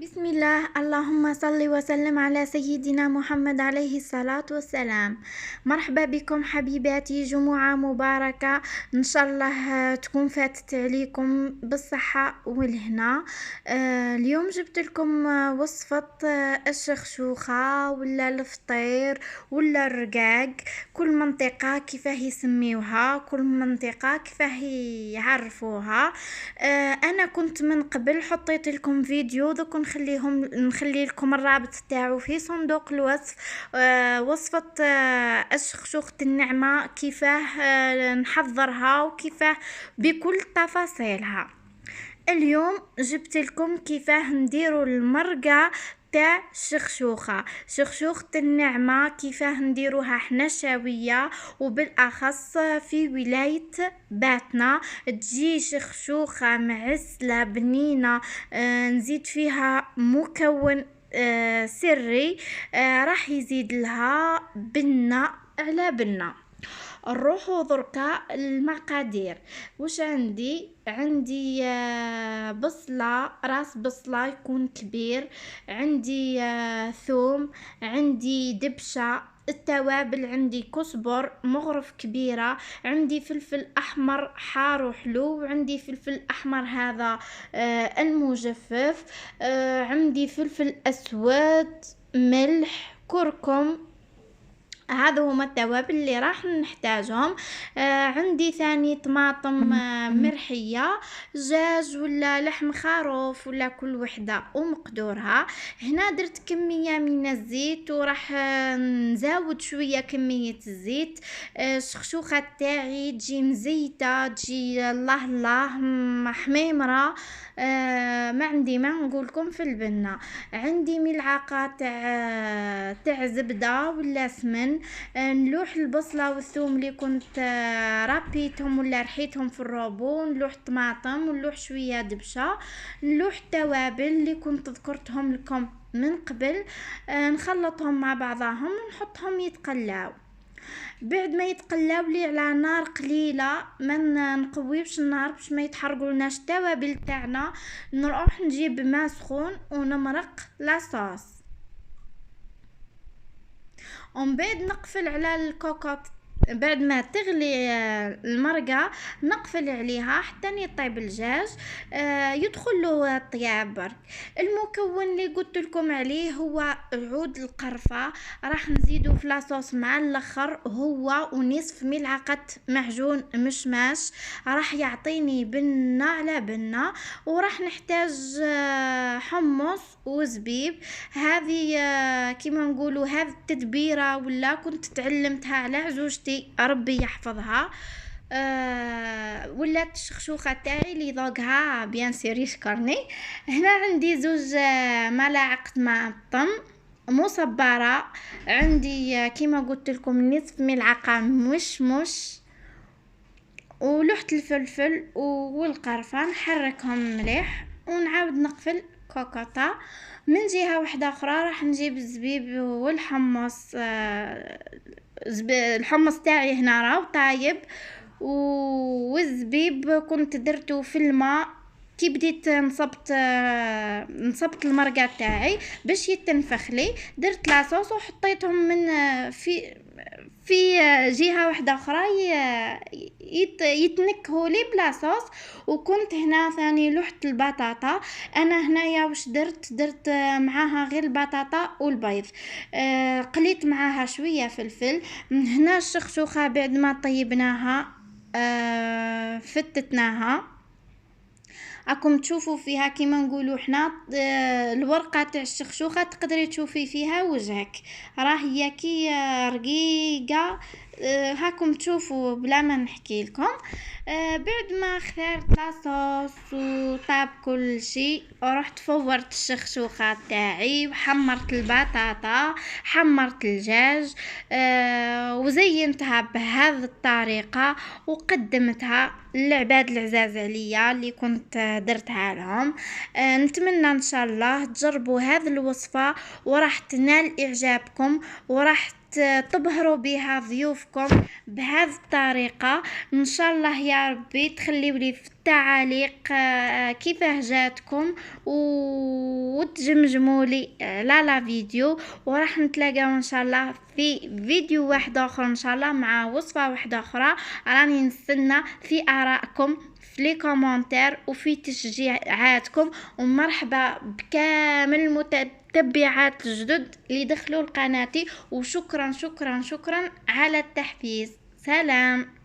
بسم الله، اللهم صل وسلم على سيدنا محمد عليه الصلاة والسلام. مرحبا بكم حبيباتي، جمعة مباركة إن شاء الله تكون فاتت عليكم بالصحة والهنا. اليوم جبت لكم وصفة الشخشوخة ولا الفطير ولا الرقاق. كل منطقة كيفاه يسميوها، كل منطقة كيفاه يعرفوها. انا كنت من قبل حطيت لكم فيديو، دوك نخلي لكم الرابط تاعو في صندوق الوصف. وصفة الشخشوخة الناعمة، كيفاه نحضرها وكيفاه بكل تفاصيلها. اليوم جبت لكم كيفاه نديروا المرقة تاع شخشوخة النعمة، كيفاه نديروها حنا شاوية وبالاخص في ولاية باتنا. تجي شخشوخة معسلة بنينة. نزيد فيها مكون سري. راح يزيد لها بنة على بنة. نروحو دركا المقادير. واش عندي بصلة، راس بصلة يكون كبير. عندي ثوم، عندي دبشة. التوابل عندي كزبر مغرف كبيرة، عندي فلفل احمر حار وحلو، وعندي فلفل احمر هذا المجفف. عندي فلفل اسود، ملح، كركم. هذا هما التوابل اللي راح نحتاجهم. عندي ثاني طماطم مرحية، دجاج ولا لحم خروف ولا كل وحدة ومقدورها. هنا درت كمية من الزيت وراح نزود شوية كمية الزيت. الشخشوخة تاعي تجي مزيتة، تجي الله الله حميمرة. ما عندي ما نقولكم في البنة. عندي ملعقة تاع زبدة ولا سمن. نلوح البصلة والثوم اللي كنت ربيتهم ولا رحيتهم في الروبو، نلوح طماطم ونلوح شوية دبشة، نلوح التوابل اللي كنت ذكرتهم لكم من قبل. نخلطهم مع بعضهم ونحطهم يتقلاو. بعد ما يتقلاو لي على نار قليله، ما نقويوش النار باش ما يتحرقولناش التوابل تاعنا. نروح نجيب ماء سخون ونمرق لاصوص، ومن بعد نقفل على الكوكوط. بعد ما تغلي المرقة نقفل عليها حتى يطيب الدجاج. يدخل له الطياب برك. المكون اللي قلت لكم عليه هو عود القرفة، راح نزيدو في لاصوص مع الاخر هو ونصف ملعقة معجون مشماش، راح يعطيني بنة على بنة. وراح نحتاج حمص وزبيب. هذه كيما نقولوا هذه التدبيرة ولا كنت تعلمتها على عزوجتي ربي يحفظها. ولات الشخشوخة تاعي اللي ذوقها بيان سير يشكرني. هنا عندي زوج ملاعق معطم مصبرة. عندي كيما قلت لكم نصف ملعقة مش ولوحة الفلفل والقرفة. نحركهم مليح ونعاود نقفل كوكوطة. من جهة واحدة اخرى راح نجيب الزبيب والحمص. الحمص تاعي هنا راهو طايب، والزبيب كنت درته في الماء كي بديت نصبت المرقه تاعي باش يتنفخ لي. درت لاصوص وحطيتهم من في جهه واحده اخرى يتنكهوا لي بلاصوص. وكنت هنا ثاني لوحة البطاطا. انا هنايا واش درت معاها غير البطاطا والبيض. قليت معاها شويه فلفل. هنا الشخشوخه بعد ما طيبناها فتتناها. راكم تشوفوا فيها كيما نقولوا حنا الورقه تاع الشخشوخه تقدري تشوفي فيها وجهك، راه هي كي رقيقه. هاكم تشوفوا بلا ما نحكي لكم. بعد ما اخترت لاصوص وطاب كل شيء، رحت فورت الشخشوخه تاعي وحمرت البطاطا، حمرت الدجاج. وزينتها بهذه الطريقه وقدمتها للعباد العزاز عليا اللي كنت درتها لهم. نتمنى ان شاء الله تجربوا هذه الوصفه وراح تنال اعجابكم، وراح تبهروا بها ضيوفكم بهذه الطريقة ان شاء الله. يا ربي تخليوا لي في التعاليق كيفاه جاتكم وتجمجموا لي على لا فيديو، وراح نتلاقاو ان شاء الله في فيديو واحد اخر ان شاء الله مع وصفه واحده اخرى. راني نستنى في ارائكم في لي كومونتير وفي تشجيعاتكم، ومرحبا بكامل المتتبعات الجدد اللي دخلوا لقناتي، وشكرا شكرا شكرا على التحفيز. سلام.